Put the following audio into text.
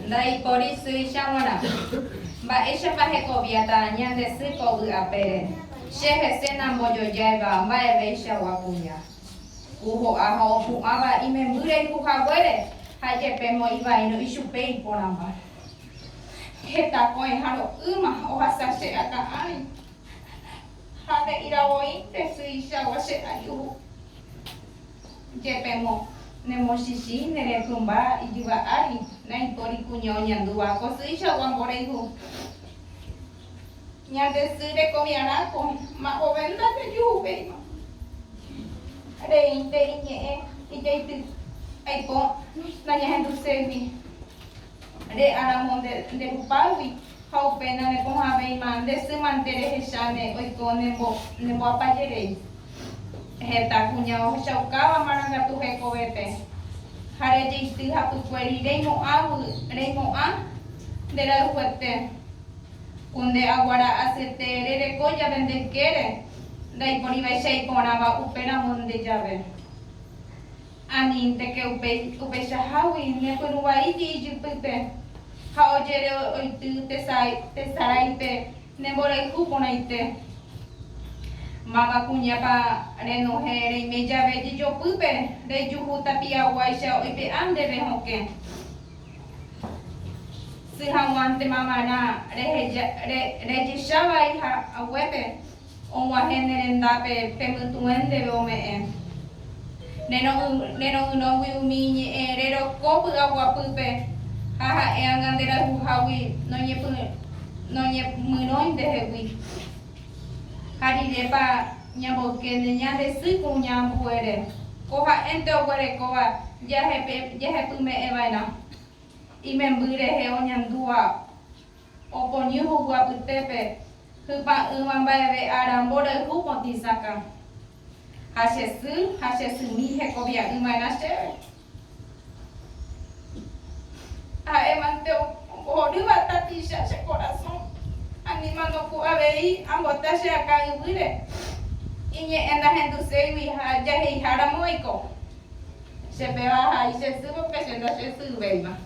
Dai polisi shamwana. Ba esha pa heko biata nyande sipo u apere. Shehe sena mojo jaiba mai besha wapunya. Uho aho pu aba ime mure ku hawere. Haje pemo iba ino isu pei ponamba. Heta koe haro uma o hasase aka ai. Hane irawo inte suisha wase ayu. Je pemo nemo sisi nere kumba ijiwa ari nai tori kunyo nyandua ko suisha wamboreihu. Nyande sire komiana ko ma ovenda te juve. Ade inte inye ijaitu aipo nanya hendu sevi. Ade aramonde de upawi hau pena ne koha be mande semantere heshane oiko nembo apajere. Heta kunya o shaukawa maranga tu heko vete. Hare jisti hapu kweri reimo a de la huete. Kunde aguara asete rere koya vende kere. Dai poni vai shei ponava upena monde jave. Ani te ke upe shahawi ne punu wai ji jipite. Hao jere oitu te saraite ne bore kuponaite. Mama kunya pa reno here me jave di jo pupe de juhu tapia waisha oipe ande be hoke. Sihawan te mama na regishawa iha awebe onwa henere ndape pemutuende ome e. Neno uno wiumi rero kopu agua pupe haha e angandera huhawi no nye munoin de hewi. Hari depa nyabo kene nyande siku nyambu ere. Koha ente ogore koha jahe pume evaina. Ime mbure he onyandua. Opo nyuhu gua putepe. Hupa umambaeve arambore hupo tisaka. Hashesu mihe kobia umana sheve. A emanteo oruba tatisha se corazón. Animando ku avei ambota se aka ibure. Inye enda hendu sewi ha jahe haramoiko. Se peba ha ise subo que se no se sube ma.